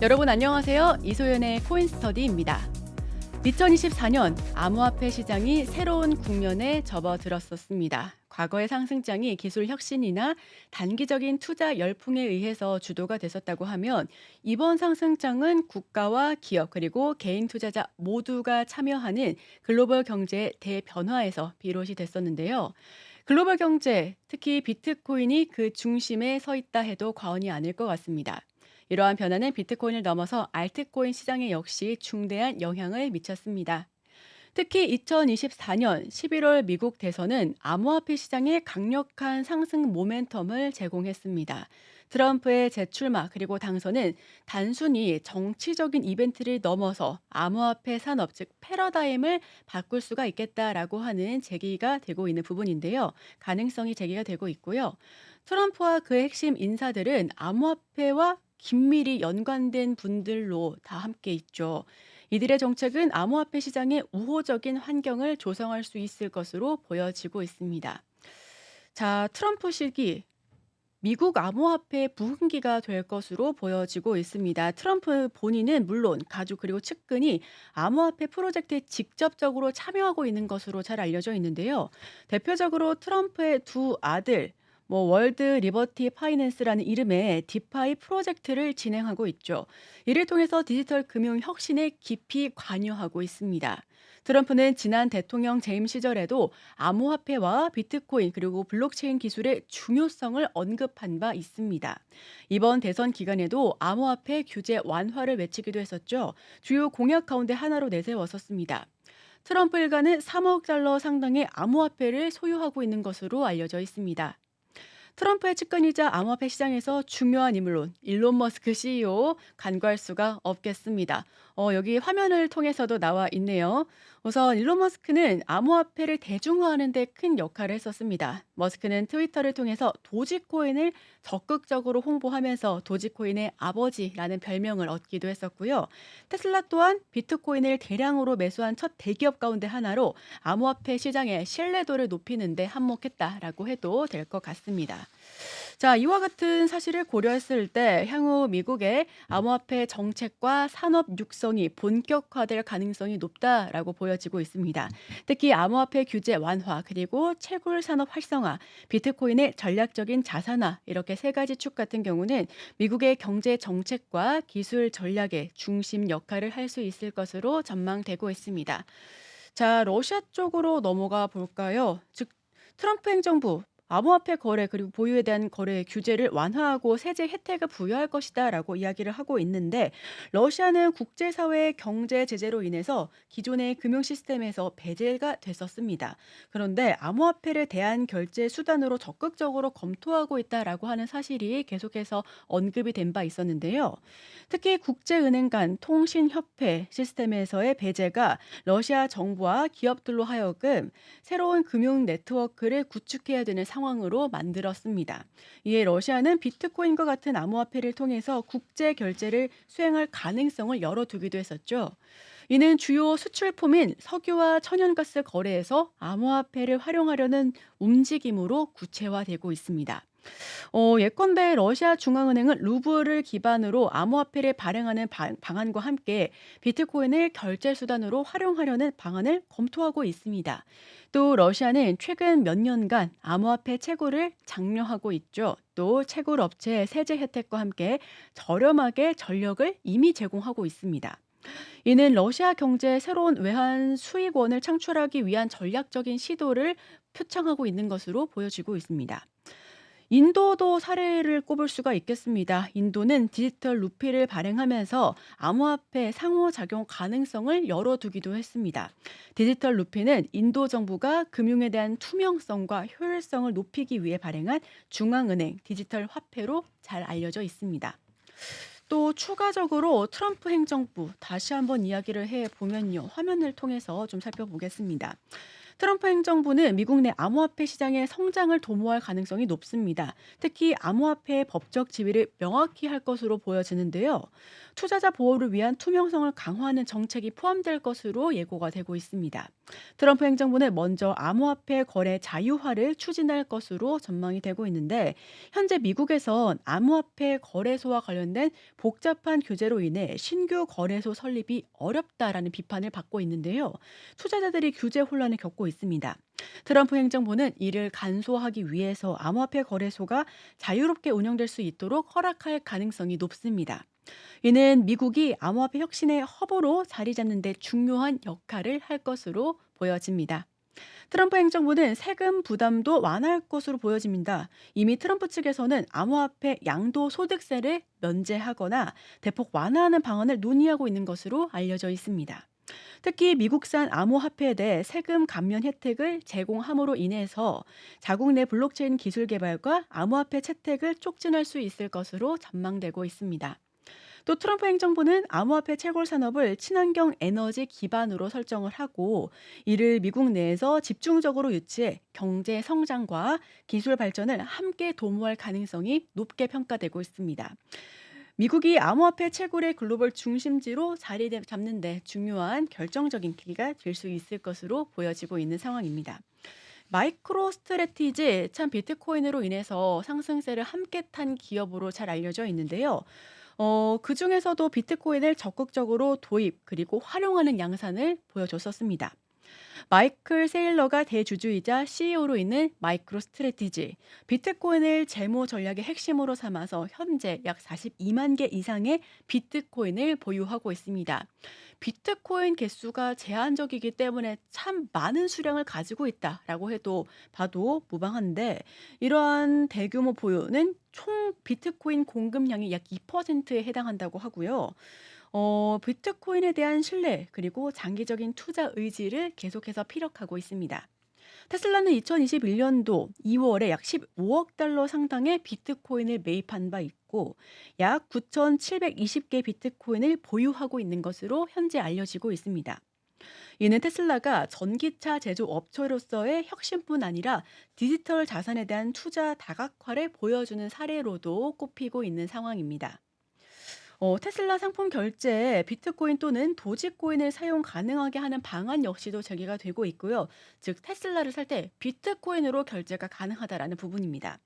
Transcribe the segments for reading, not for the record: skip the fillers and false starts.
여러분 안녕하세요. 이소연의 코인스터디입니다. 2024년 암호화폐 시장이 새로운 국면에 접어들었었습니다. 과거의 상승장이 기술 혁신이나 단기적인 투자 열풍에 의해서 주도가 됐었다고 하면 이번 상승장은 국가와 기업 그리고 개인 투자자 모두가 참여하는 글로벌 경제의 대변화에서 비롯이 됐었는데요. 글로벌 경제, 특히 비트코인이 그 중심에 서 있다 해도 과언이 아닐 것 같습니다. 이러한 변화는 비트코인을 넘어서 알트코인 시장에 역시 중대한 영향을 미쳤습니다. 특히 2024년 11월 미국 대선은 암호화폐 시장에 강력한 상승 모멘텀을 제공했습니다. 트럼프의 재출마 그리고 당선은 단순히 정치적인 이벤트를 넘어서 암호화폐 산업 즉 패러다임을 바꿀 수가 있겠다라고 하는 제기가 되고 있는 부분인데요. 가능성이 제기가 되고 있고요. 트럼프와 그의 핵심 인사들은 암호화폐와 긴밀히 연관된 분들로 다 함께 있죠. 이들의 정책은 암호화폐 시장에 우호적인 환경을 조성할 수 있을 것으로 보여지고 있습니다. 자, 트럼프 시기 미국 암호화폐 부흥기가 될 것으로 보여지고 있습니다. 트럼프 본인은 물론 가족 그리고 측근이 암호화폐 프로젝트에 직접적으로 참여하고 있는 것으로 잘 알려져 있는데요. 대표적으로 트럼프의 두 아들 월드 리버티 파이낸스라는 이름의 디파이 프로젝트를 진행하고 있죠. 이를 통해서 디지털 금융 혁신에 깊이 관여하고 있습니다. 트럼프는 지난 대통령 재임 시절에도 암호화폐와 비트코인 그리고 블록체인 기술의 중요성을 언급한 바 있습니다. 이번 대선 기간에도 암호화폐 규제 완화를 외치기도 했었죠. 주요 공약 가운데 하나로 내세웠었습니다. 트럼프 일가는 3억 달러 상당의 암호화폐를 소유하고 있는 것으로 알려져 있습니다. 트럼프의 측근이자 암호화폐 시장에서 중요한 인물로 일론 머스크 CEO 간과할 수가 없겠습니다. 여기 화면을 통해서도 나와 있네요. 우선 일론 머스크는 암호화폐를 대중화하는 데 큰 역할을 했었습니다. 머스크는 트위터를 통해서 도지코인을 적극적으로 홍보하면서 도지코인의 아버지라는 별명을 얻기도 했었고요. 테슬라 또한 비트코인을 대량으로 매수한 첫 대기업 가운데 하나로 암호화폐 시장의 신뢰도를 높이는 데 한몫했다라고 해도 될 것 같습니다. 자, 이와 같은 사실을 고려했을 때 향후 미국의 암호화폐 정책과 산업 육성이 본격화될 가능성이 높다라고 보여지고 있습니다. 특히 암호화폐 규제 완화 그리고 채굴 산업 활성화, 비트코인의 전략적인 자산화 이렇게 세 가지 축 같은 경우는 미국의 경제 정책과 기술 전략의 중심 역할을 할 수 있을 것으로 전망되고 있습니다. 자, 러시아 쪽으로 넘어가 볼까요? 즉 트럼프 행정부 암호화폐 거래 그리고 보유에 대한 거래 규제를 완화하고 세제 혜택을 부여할 것이다라고 이야기를 하고 있는데 러시아는 국제사회의 경제 제재로 인해서 기존의 금융 시스템에서 배제가 됐었습니다. 그런데 암호화폐를 대한 결제 수단으로 적극적으로 검토하고 있다라고 하는 사실이 계속해서 언급이 된 바 있었는데요. 특히 국제은행 간 통신협회 시스템에서의 배제가 러시아 정부와 기업들로 하여금 새로운 금융 네트워크를 구축해야 되는 상황으로 만들었습니다. 이에 러시아는 비트코인과 같은 암호화폐를 통해서 국제 결제를 수행할 가능성을 열어두기도 했었죠. 이는 주요 수출품인 석유와 천연가스 거래에서 암호화폐를 활용하려는 움직임으로 구체화되고 있습니다. 예컨대 러시아 중앙은행은 루블을 기반으로 암호화폐를 발행하는 방안과 함께 비트코인을 결제 수단으로 활용하려는 방안을 검토하고 있습니다. 또 러시아는 최근 몇 년간 암호화폐 채굴을 장려하고 있죠. 또 채굴 업체의 세제 혜택과 함께 저렴하게 전력을 이미 제공하고 있습니다. 이는 러시아 경제에 새로운 외환 수익원을 창출하기 위한 전략적인 시도를 표창하고 있는 것으로 보여지고 있습니다. 인도도 사례를 꼽을 수가 있겠습니다. 인도는 디지털 루피를 발행하면서 암호화폐 상호작용 가능성을 열어두기도 했습니다. 디지털 루피는 인도 정부가 금융에 대한 투명성과 효율성을 높이기 위해 발행한 중앙은행 디지털 화폐로 잘 알려져 있습니다. 또 추가적으로 트럼프 행정부 다시 한번 이야기를 해 보면요. 화면을 통해서 좀 살펴보겠습니다. 트럼프 행정부는 미국 내 암호화폐 시장의 성장을 도모할 가능성이 높습니다. 특히 암호화폐의 법적 지위를 명확히 할 것으로 보여지는데요. 투자자 보호를 위한 투명성을 강화하는 정책이 포함될 것으로 예고가 되고 있습니다. 트럼프 행정부는 먼저 암호화폐 거래 자유화를 추진할 것으로 전망이 되고 있는데, 현재 미국에선 암호화폐 거래소와 관련된 복잡한 규제로 인해 신규 거래소 설립이 어렵다라는 비판을 받고 있는데요. 투자자들이 규제 혼란을 겪고 있습니다. 트럼프 행정부는 이를 간소화하기 위해서 암호화폐 거래소가 자유롭게 운영될 수 있도록 허락할 가능성이 높습니다. 이는 미국이 암호화폐 혁신의 허브로 자리 잡는 데 중요한 역할을 할 것으로 보여집니다. 트럼프 행정부는 세금 부담도 완화할 것으로 보여집니다. 이미 트럼프 측에서는 암호화폐 양도소득세를 면제하거나 대폭 완화하는 방안을 논의하고 있는 것으로 알려져 있습니다. 특히 미국산 암호화폐에 대해 세금 감면 혜택을 제공함으로 인해서 자국 내 블록체인 기술 개발과 암호화폐 채택을 촉진할 수 있을 것으로 전망되고 있습니다. 또 트럼프 행정부는 암호화폐 채굴 산업을 친환경 에너지 기반으로 설정을 하고, 이를 미국 내에서 집중적으로 유치해 경제 성장과 기술 발전을 함께 도모할 가능성이 높게 평가되고 있습니다. 미국이 암호화폐 채굴의 글로벌 중심지로 자리 잡는 데 중요한 결정적인 계기가 될 수 있을 것으로 보여지고 있는 상황입니다. 마이크로 스트래티지, 참 비트코인으로 인해서 상승세를 함께 탄 기업으로 잘 알려져 있는데요. 그중에서도 비트코인을 적극적으로 도입 그리고 활용하는 양산을 보여줬었습니다. 마이클 세일러가 대주주이자 CEO로 있는 마이크로 스트래티지, 비트코인을 재무 전략의 핵심으로 삼아서 현재 약 42만 개 이상의 비트코인을 보유하고 있습니다. 비트코인 개수가 제한적이기 때문에 참 많은 수량을 가지고 있다라고 해도 봐도 무방한데, 이러한 대규모 보유는 총 비트코인 공급량의 약 2%에 해당한다고 하고요. 비트코인에 대한 신뢰 그리고 장기적인 투자 의지를 계속해서 피력하고 있습니다. 테슬라는 2021년도 2월에 약 15억 달러 상당의 비트코인을 매입한 바 있고, 약 9,720개 비트코인을 보유하고 있는 것으로 현재 알려지고 있습니다. 이는 테슬라가 전기차 제조 업체로서의 혁신뿐 아니라 디지털 자산에 대한 투자 다각화를 보여주는 사례로도 꼽히고 있는 상황입니다. 테슬라 상품 결제에 비트코인 또는 도지코인을 사용 가능하게 하는 방안 역시도 제기가 되고 있고요. 즉 테슬라를 살 때 비트코인으로 결제가 가능하다라는 부분입니다.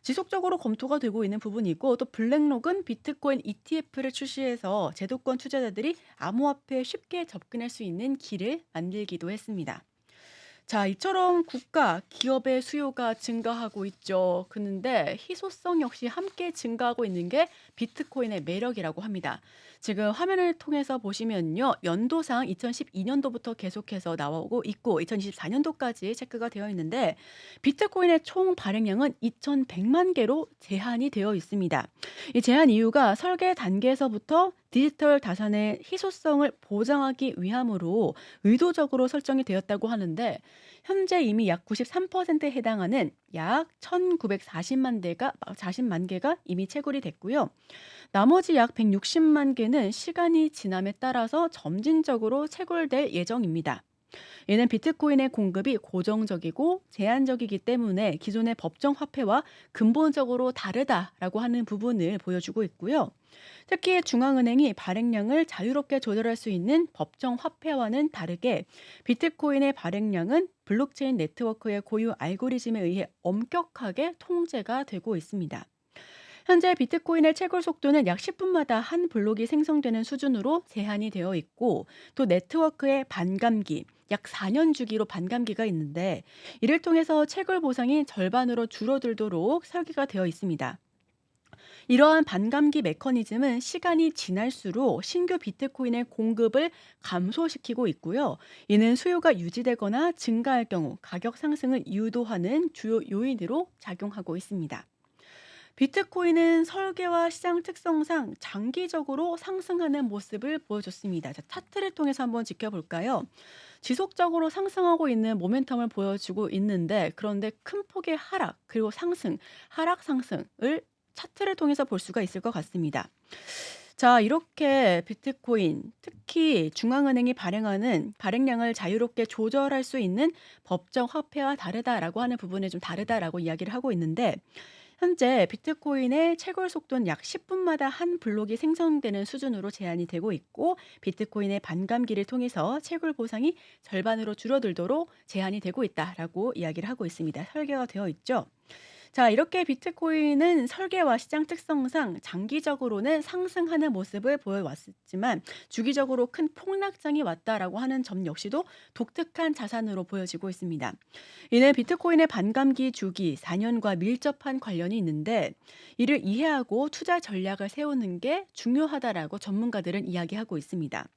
지속적으로 검토가 되고 있는 부분이고, 또 블랙록은 비트코인 ETF를 출시해서 제도권 투자자들이 암호화폐에 쉽게 접근할 수 있는 길을 만들기도 했습니다. 자, 이처럼 국가, 기업의 수요가 증가하고 있죠. 그런데 희소성 역시 함께 증가하고 있는 게 비트코인의 매력이라고 합니다. 지금 화면을 통해서 보시면요. 연도상 2012년도부터 계속해서 나오고 있고 2024년도까지 체크가 되어 있는데, 비트코인의 총 발행량은 2,100만 개로 제한이 되어 있습니다. 이 제한 이유가 설계 단계에서부터 디지털 자산의 희소성을 보장하기 위함으로 의도적으로 설정이 되었다고 하는데, 현재 이미 약 93%에 해당하는 약 1,940만 대가 40만 개가 이미 채굴이 됐고요. 나머지 약 160만 개는 시간이 지남에 따라서 점진적으로 채굴될 예정입니다. 이는 비트코인의 공급이 고정적이고 제한적이기 때문에 기존의 법정 화폐와 근본적으로 다르다라고 하는 부분을 보여주고 있고요. 특히 중앙은행이 발행량을 자유롭게 조절할 수 있는 법정 화폐와는 다르게 비트코인의 발행량은 블록체인 네트워크의 고유 알고리즘에 의해 엄격하게 통제가 되고 있습니다. 현재 비트코인의 채굴 속도는 약 10분마다 한 블록이 생성되는 수준으로 제한이 되어 있고, 또 네트워크의 반감기, 약 4년 주기로 반감기가 있는데, 이를 통해서 채굴 보상이 절반으로 줄어들도록 설계가 되어 있습니다. 이러한 반감기 메커니즘은 시간이 지날수록 신규 비트코인의 공급을 감소시키고 있고요. 이는 수요가 유지되거나 증가할 경우 가격 상승을 유도하는 주요 요인으로 작용하고 있습니다. 비트코인은 설계와 시장 특성상 장기적으로 상승하는 모습을 보여줬습니다. 자, 차트를 통해서 한번 지켜볼까요? 지속적으로 상승하고 있는 모멘텀을 보여주고 있는데, 그런데 큰 폭의 하락 그리고 상승, 하락 상승을 차트를 통해서 볼 수가 있을 것 같습니다. 자, 이렇게 비트코인, 특히 중앙은행이 발행하는 발행량을 자유롭게 조절할 수 있는 법정 화폐와 다르다라고 하는 부분에 좀 다르다라고 이야기를 하고 있는데, 현재 비트코인의 채굴 속도는 약 10분마다 한 블록이 생성되는 수준으로 제한이 되고 있고, 비트코인의 반감기를 통해서 채굴 보상이 절반으로 줄어들도록 제한이 되고 있다라고 이야기를 하고 있습니다. 설계가 되어 있죠. 자, 이렇게 비트코인은 설계와 시장 특성상 장기적으로는 상승하는 모습을 보여왔었지만 주기적으로 큰 폭락장이 왔다라고 하는 점 역시도 독특한 자산으로 보여지고 있습니다. 이는 비트코인의 반감기 주기 4년과 밀접한 관련이 있는데, 이를 이해하고 투자 전략을 세우는 게 중요하다라고 전문가들은 이야기하고 있습니다.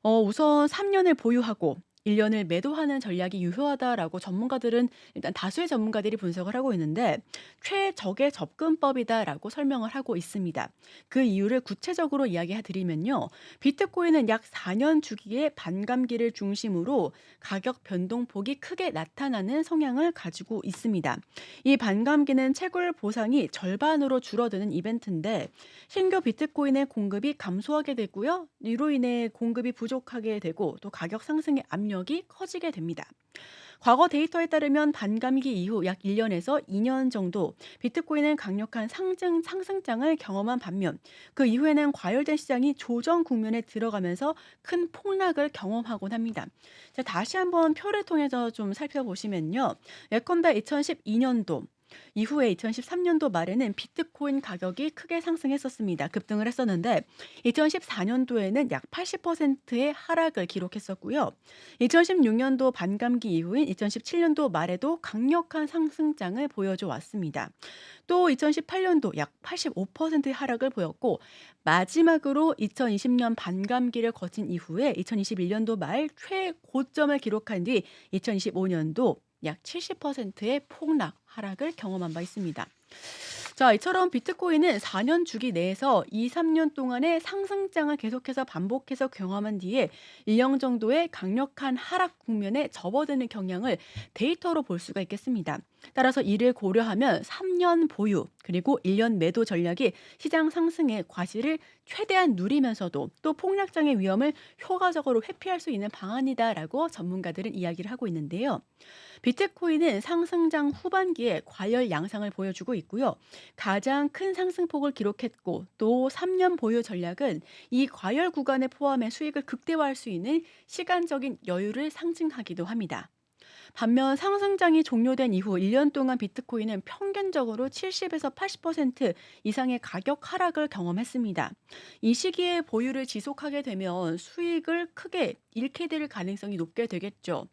우선 3년을 보유하고 1년을 매도하는 전략이 유효하다라고 전문가들은, 일단 다수의 전문가들이 분석을 하고 있는데, 최적의 접근법이다라고 설명을 하고 있습니다. 그 이유를 구체적으로 이야기해 드리면요. 비트코인은 약 4년 주기의 반감기를 중심으로 가격 변동폭이 크게 나타나는 성향을 가지고 있습니다. 이 반감기는 채굴 보상이 절반으로 줄어드는 이벤트인데, 신규 비트코인의 공급이 감소하게 되고요. 이로 인해 공급이 부족하게 되고 또 가격 상승의 압력이 커지게 됩니다. 과거 데이터에 따르면 반감기 이후 약 1년에서 2년 정도 비트코인은 강력한 상승장을 경험한 반면, 그 이후에는 과열된 시장이 조정 국면에 들어가면서 큰 폭락을 경험하곤 합니다. 자, 다시 한번 표를 통해서 좀 살펴보시면요. 예컨대 2012년도 이후에 2013년도 말에는 비트코인 가격이 크게 상승했었습니다. 급등을 했었는데 2014년도에는 약 80%의 하락을 기록했었고요. 2016년도 반감기 이후인 2017년도 말에도 강력한 상승장을 보여줘 왔습니다. 또 2018년도 약 85%의 하락을 보였고, 마지막으로 2020년 반감기를 거친 이후에 2021년도 말 최고점을 기록한 뒤 2025년도 약 70%의 폭락, 하락을 경험한 바 있습니다. 자, 이처럼 비트코인은 4년 주기 내에서 2, 3년 동안의 상승장을 계속해서 반복해서 경험한 뒤에 일정 정도의 강력한 하락 국면에 접어드는 경향을 데이터로 볼 수가 있겠습니다. 따라서 이를 고려하면 3년 보유 그리고 1년 매도 전략이 시장 상승의 과실을 최대한 누리면서도 또 폭락장의 위험을 효과적으로 회피할 수 있는 방안이다라고 전문가들은 이야기를 하고 있는데요. 비트코인은 상승장 후반기에 과열 양상을 보여주고 있고요. 가장 큰 상승폭을 기록했고 또 3년 보유 전략은 이 과열 구간에 포함해 수익을 극대화할 수 있는 시간적인 여유를 상징하기도 합니다. 반면 상승장이 종료된 이후 1년 동안 비트코인은 평균적으로 70에서 80% 이상의 가격 하락을 경험했습니다. 이 시기에 보유를 지속하게 되면 수익을 크게 잃게 될 가능성이 높게 되겠죠.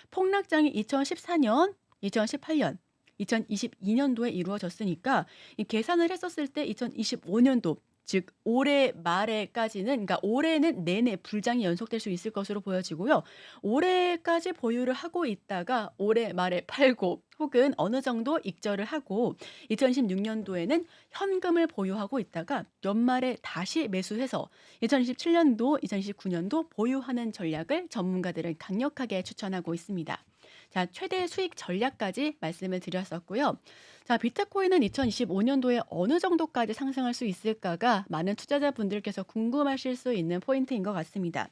폭락장이 2014년, 2018년, 2022년도에 이루어졌으니까 이 계산을 했었을 때 2025년도, 즉 올해 말에까지는, 그러니까 올해는 내내 불장이 연속될 수 있을 것으로 보여지고요. 올해까지 보유를 하고 있다가 올해 말에 팔고 혹은 어느 정도 익절을 하고 2016년도에는 현금을 보유하고 있다가 연말에 다시 매수해서 2027년도, 2029년도 보유하는 전략을 전문가들은 강력하게 추천하고 있습니다. 자, 최대 수익 전략까지 말씀을 드렸었고요. 자, 비트코인은 2025년도에 어느 정도까지 상승할 수 있을까가 많은 투자자분들께서 궁금하실 수 있는 포인트인 것 같습니다.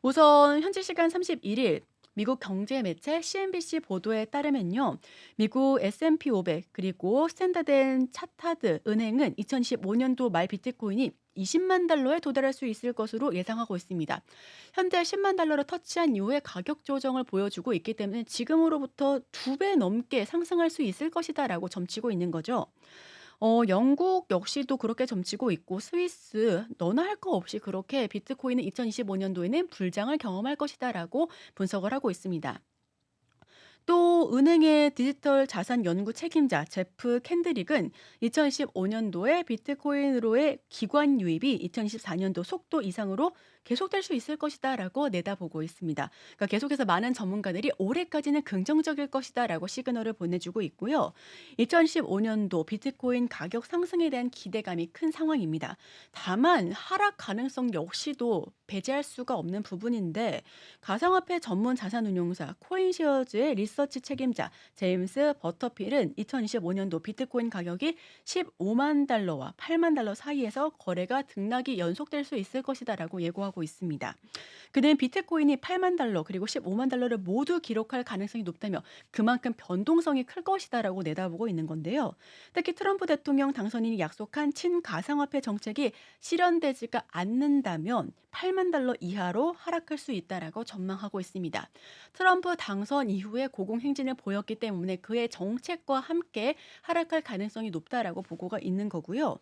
우선 현지 시간 31일 미국 경제 매체 CNBC 보도에 따르면요. 미국 S&P 500 그리고 스탠다드 앤 차타드 은행은 2025년도 말 비트코인이 20만 달러에 도달할 수 있을 것으로 예상하고 있습니다. 현재 10만 달러를 터치한 이후에 가격 조정을 보여주고 있기 때문에 지금으로부터 2배 넘게 상승할 수 있을 것이다라고 점치고 있는 거죠. 영국 역시도 그렇게 점치고 있고 스위스 너나 할 거 없이 그렇게 비트코인은 2025년도에는 불장을 경험할 것이다라고 분석을 하고 있습니다. 또 은행의 디지털 자산 연구 책임자 제프 캔드릭은 2015년도에 비트코인으로의 기관 유입이 2024년도 속도 이상으로 계속될 수 있을 것이다라고 내다보고 있습니다. 그러니까 계속해서 많은 전문가들이 올해까지는 긍정적일 것이다라고 시그널을 보내주고 있고요. 2015년도 비트코인 가격 상승에 대한 기대감이 큰 상황입니다. 다만 하락 가능성 역시도 배제할 수가 없는 부분인데, 가상화폐 전문 자산운용사 코인시어즈의 리스 리서치 책임자 제임스 버터필은 2025년도 비트코인 가격이 15만 달러와 8만 달러 사이에서 거래가 등락이 연속될 수 있을 것이다라고 예고하고 있습니다. 그는 비트코인이 8만 달러 그리고 15만 달러를 모두 기록할 가능성이 높다며 그만큼 변동성이 클 것이다라고 내다보고 있는 건데요. 특히 트럼프 대통령 당선인이 약속한 친가상화폐 정책이 실현되지가 않는다면 8만 달러 이하로 하락할 수 있다라고 전망하고 있습니다. 트럼프 당선 이후에 고공행진을 보였기 때문에 그의 정책과 함께 하락할 가능성이 높다라고 보고가 있는 거고요.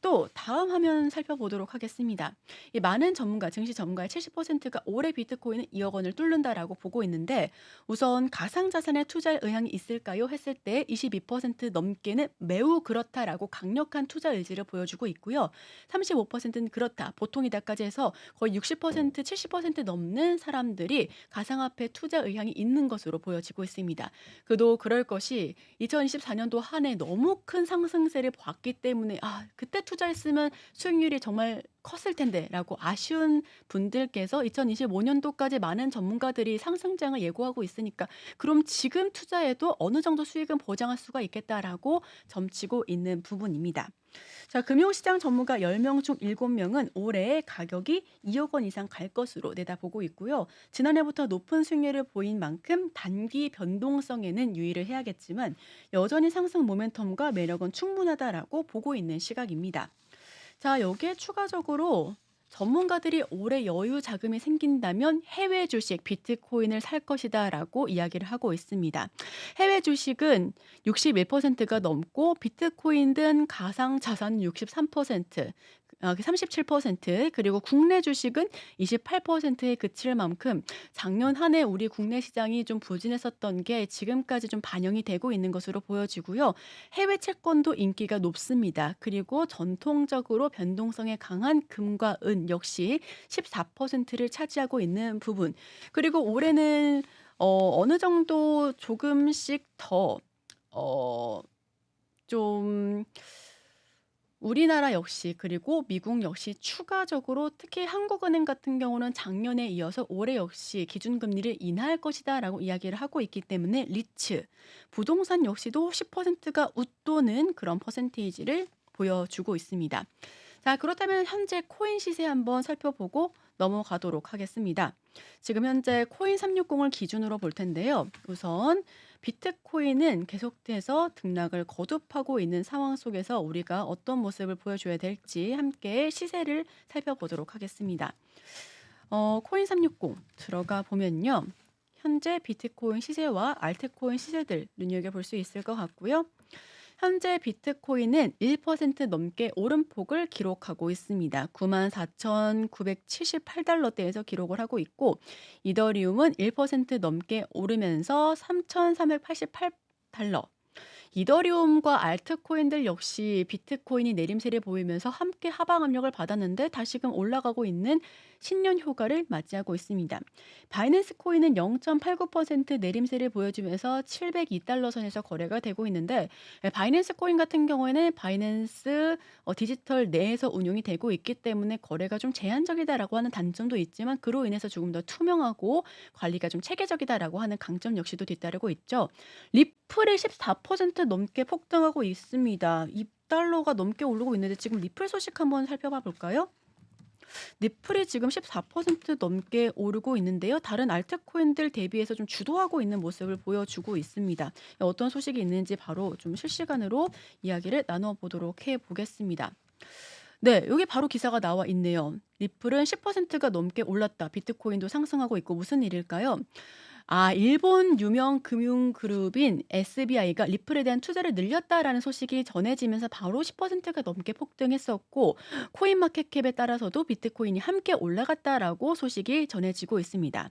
또 다음 화면 살펴보도록 하겠습니다. 이 많은 전문가, 증시 전문가의 70%가 올해 비트코인은 2억 원을 뚫는다라고 보고 있는데 우선 가상자산에 투자할 의향이 있을까요? 했을 때 22% 넘게는 매우 그렇다라고 강력한 투자 의지를 보여주고 있고요. 35%는 그렇다, 보통이다까지 해서 거의 60%, 70% 넘는 사람들이 가상화폐 투자 의향이 있는 것으로 보여지고 있습니다. 그도 그럴 것이 2024년도 한 해 너무 큰 상승세를 봤기 때문에 그때 투자했으면 수익률이 정말 컸을 텐데라고 아쉬운 분들께서 2025년도까지 많은 전문가들이 상승장을 예고하고 있으니까 그럼 지금 투자해도 어느 정도 수익은 보장할 수가 있겠다라고 점치고 있는 부분입니다. 자, 금융시장 전문가 10명 중 7명은 올해 가격이 2억 원 이상 갈 것으로 내다보고 있고요. 지난해부터 높은 수익률을 보인 만큼 단기 변동성에는 유의를 해야겠지만 여전히 상승 모멘텀과 매력은 충분하다라고 보고 있는 시각입니다. 자, 여기에 추가적으로 전문가들이 올해 여유 자금이 생긴다면 해외 주식 비트코인을 살 것이다라고 이야기를 하고 있습니다. 해외 주식은 61%가 넘고 비트코인 등 가상 자산은 63%, 37% 그리고 국내 주식은 28%에 그칠 만큼 작년 한 해 우리 국내 시장이 좀 부진했었던 게 지금까지 좀 반영이 되고 있는 것으로 보여지고요. 해외 채권도 인기가 높습니다. 그리고 전통적으로 변동성에 강한 금과 은 역시 14%를 차지하고 있는 부분. 그리고 올해는 어느 정도 조금씩 더 좀 우리나라 역시 그리고 미국 역시 추가적으로 특히 한국은행 같은 경우는 작년에 이어서 올해 역시 기준금리를 인하할 것이다라고 이야기를 하고 있기 때문에 리츠, 부동산 역시도 10%가 웃도는 그런 퍼센테이지를 보여주고 있습니다. 자, 그렇다면 현재 코인 시세 한번 살펴보고 넘어가도록 하겠습니다. 지금 현재 코인 360을 기준으로 볼 텐데요. 우선 비트코인은 계속해서 등락을 거듭하고 있는 상황 속에서 우리가 어떤 모습을 보여줘야 될지 함께 시세를 살펴보도록 하겠습니다. 코인 360 들어가 보면요. 현재 비트코인 시세와 알트코인 시세들 눈여겨볼 수 있을 것 같고요. 현재 비트코인은 1% 넘게 오름폭을 기록하고 있습니다. 94,978달러대에서 기록을 하고 있고 이더리움은 1% 넘게 오르면서 3,388달러. 이더리움과 알트코인들 역시 비트코인이 내림세를 보이면서 함께 하방 압력을 받았는데 다시금 올라가고 있는 신년 효과를 맞이하고 있습니다. 바이낸스 코인은 0.89% 내림세를 보여주면서 702달러 선에서 거래가 되고 있는데 바이낸스 코인 같은 경우에는 바이낸스 디지털 내에서 운용이 되고 있기 때문에 거래가 좀 제한적이다라고 하는 단점도 있지만 그로 인해서 조금 더 투명하고 관리가 좀 체계적이다라고 하는 강점 역시도 뒤따르고 있죠. 리플이 14% 넘게 폭등하고 있습니다. 2달러가 넘게 오르고 있는데 지금 리플 소식 한번 살펴봐 볼까요? 리플이 지금 14% 넘게 오르고 있는데요. 다른 알트코인들 대비해서 좀 주도하고 있는 모습을 보여주고 있습니다. 어떤 소식이 있는지 바로 좀 실시간으로 이야기를 나눠보도록 해보겠습니다. 네, 여기 바로 기사가 나와 있네요. 리플은 10%가 넘게 올랐다. 비트코인도 상승하고 있고 무슨 일일까요? 일본 유명 금융그룹인 SBI가 리플에 대한 투자를 늘렸다라는 소식이 전해지면서 바로 10%가 넘게 폭등했었고 코인마켓캡에 따라서도 비트코인이 함께 올라갔다라고 소식이 전해지고 있습니다.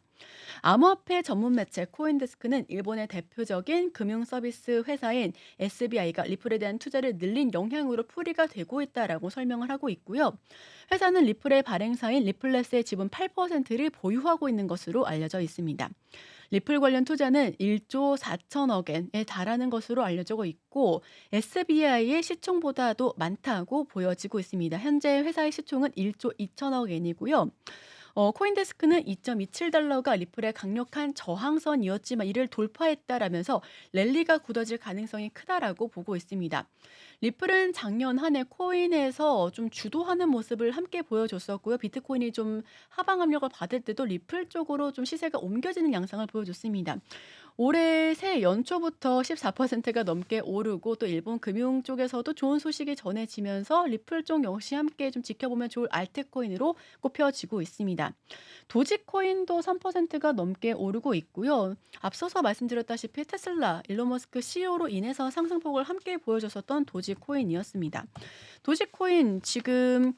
암호화폐 전문 매체 코인데스크는 일본의 대표적인 금융 서비스 회사인 SBI가 리플에 대한 투자를 늘린 영향으로 풀이가 되고 있다라고 설명을 하고 있고요. 회사는 리플의 발행사인 리플렛의 지분 8%를 보유하고 있는 것으로 알려져 있습니다. 리플 관련 투자는 1조 4천억 엔에 달하는 것으로 알려지고 있고 SBI의 시총보다도 많다고 보여지고 있습니다. 현재 회사의 시총은 1조 2천억 엔이고요. 코인데스크는 2.27달러가 리플의 강력한 저항선이었지만 이를 돌파했다라면서 랠리가 굳어질 가능성이 크다라고 보고 있습니다. 리플은 작년 한 해 코인에서 좀 주도하는 모습을 함께 보여줬었고요. 비트코인이 좀 하방 압력을 받을 때도 리플 쪽으로 좀 시세가 옮겨지는 양상을 보여줬습니다. 올해 새해 연초부터 14%가 넘게 오르고 또 일본 금융 쪽에서도 좋은 소식이 전해지면서 리플 쪽 역시 함께 좀 지켜보면 좋을 알트코인으로 꼽혀지고 있습니다. 도지코인도 3%가 넘게 오르고 있고요. 앞서서 말씀드렸다시피 테슬라, 일론 머스크 CEO로 인해서 상승폭을 함께 보여줬었던 도지코인이었습니다. 도지코인 지금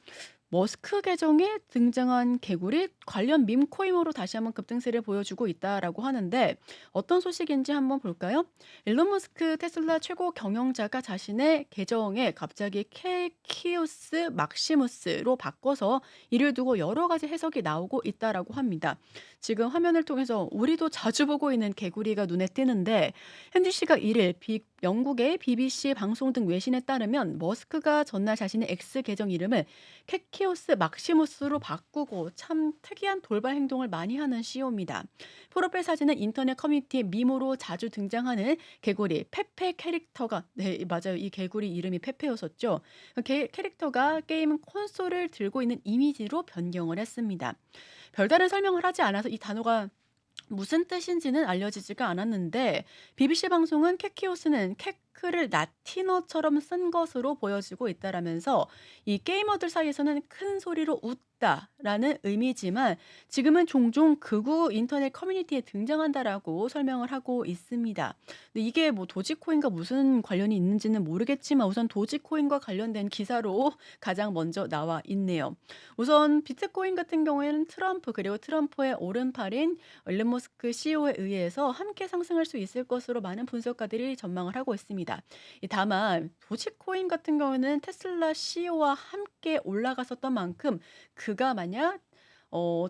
머스크 계정에 등장한 개구리 관련 밈 코인으로 다시 한번 급등세를 보여주고 있다라고 하는데 어떤 소식인지 한번 볼까요? 일론 머스크 테슬라 최고 경영자가 자신의 계정에 갑자기 케키우스 막시무스로 바꿔서 이를 두고 여러 가지 해석이 나오고 있다라고 합니다. 지금 화면을 통해서 우리도 자주 보고 있는 개구리가 눈에 띄는데 현지 시각 1일 영국의 BBC 방송 등 외신에 따르면 머스크가 전날 자신의 X 계정 이름을 케키오스 막시무스로 바꾸고 참 특이한 돌발 행동을 많이 하는 CEO입니다. 프로필 사진은 인터넷 커뮤니티의 밈으로 자주 등장하는 개구리 페페 캐릭터가 네 맞아요. 이 개구리 이름이 페페였었죠. 캐릭터가 게임 콘솔을 들고 있는 이미지로 변경을 했습니다. 별다른 설명을 하지 않아서 이 단어가 무슨 뜻인지는 알려지지가 않았는데 BBC 방송은 케키오스는 케크를 라틴어처럼 쓴 것으로 보여지고 있다라면서 이 게이머들 사이에서는 큰 소리로 웃다라는 의미지만 지금은 종종 극우 인터넷 커뮤니티에 등장한다라고 설명을 하고 있습니다. 근데 이게 뭐 도지코인과 무슨 관련이 있는지는 모르겠지만 우선 도지코인과 관련된 기사로 가장 먼저 나와 있네요. 우선 비트코인 같은 경우에는 트럼프 그리고 트럼프의 오른팔인 일론 머스크 CEO에 의해서 함께 상승할 수 있을 것으로 많은 분석가들이 전망을 하고 있습니다. 다만 도지코인 같은 경우는 테슬라 CEO와 함께 올라갔었던 만큼 그가 만약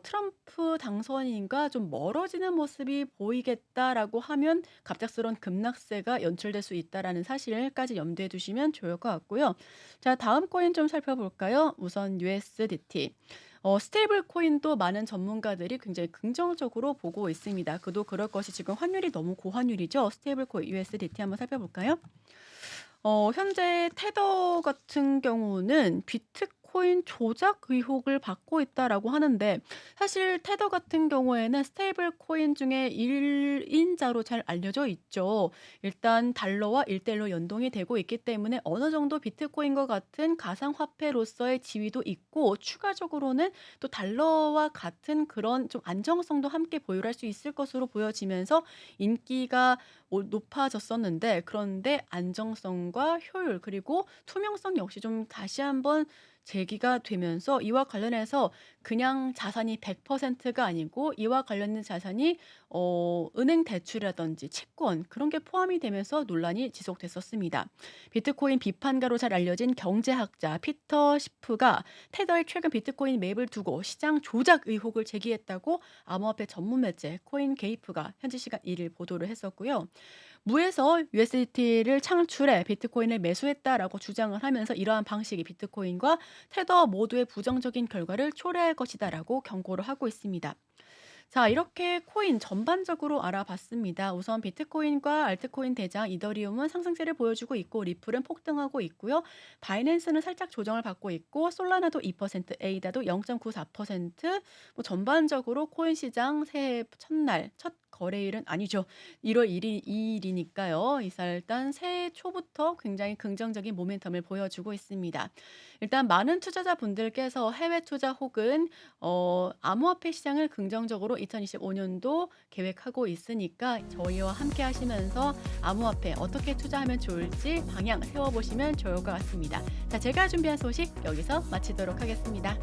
트럼프 당선인과 좀 멀어지는 모습이 보이겠다라고 하면 갑작스러운 급락세가 연출될 수 있다라는 사실까지 염두에 두시면 좋을 것 같고요. 자, 다음 코인 좀 살펴볼까요? 우선 USDT. 스테이블 코인도 많은 전문가들이 굉장히 긍정적으로 보고 있습니다. 그도 그럴 것이 지금 환율이 너무 고환율이죠. 스테이블 코인 USDT 한번 살펴볼까요? 현재 테더 같은 경우는 비트코인 조작 의혹을 받고 있다라고 하는데 사실 테더 같은 경우에는 스테이블 코인 중에 1인자로 잘 알려져 있죠. 일단 달러와 1대1로 연동이 되고 있기 때문에 어느 정도 비트코인과 같은 가상화폐로서의 지위도 있고 추가적으로는 또 달러와 같은 그런 좀 안정성도 함께 보유할 수 있을 것으로 보여지면서 인기가 높아졌었는데 그런데 안정성과 효율 그리고 투명성 역시 좀 다시 한번 제기가 되면서 이와 관련해서 그냥 자산이 100%가 아니고 이와 관련된 자산이 은행 대출이라든지 채권 그런 게 포함이 되면서 논란이 지속됐었습니다. 비트코인 비판가로 잘 알려진 경제학자 피터 시프가 테더의 최근 비트코인 매입을 두고 시장 조작 의혹을 제기했다고 암호화폐 전문 매체 코인게이프가 현지 시간 1일 보도를 했었고요. 무에서 USDT를 창출해 비트코인을 매수했다라고 주장을 하면서 이러한 방식이 비트코인과 테더 모두의 부정적인 결과를 초래할 것이다라고 경고를 하고 있습니다. 자, 이렇게 코인 전반적으로 알아봤습니다. 우선 비트코인과 알트코인 대장 이더리움은 상승세를 보여주고 있고 리플은 폭등하고 있고요. 바이낸스는 살짝 조정을 받고 있고 솔라나도 2%, 에이다도 0.94%, 뭐 전반적으로 코인 시장 새해 첫날 첫 거래일은 아니죠. 1월 2일이니까요. 일단 새해 초부터 굉장히 긍정적인 모멘텀을 보여주고 있습니다. 일단 많은 투자자분들께서 해외 투자 혹은 암호화폐 시장을 긍정적으로 2025년도 계획하고 있으니까 저희와 함께 하시면서 암호화폐 어떻게 투자하면 좋을지 방향 세워보시면 좋을 것 같습니다. 자, 제가 준비한 소식 여기서 마치도록 하겠습니다.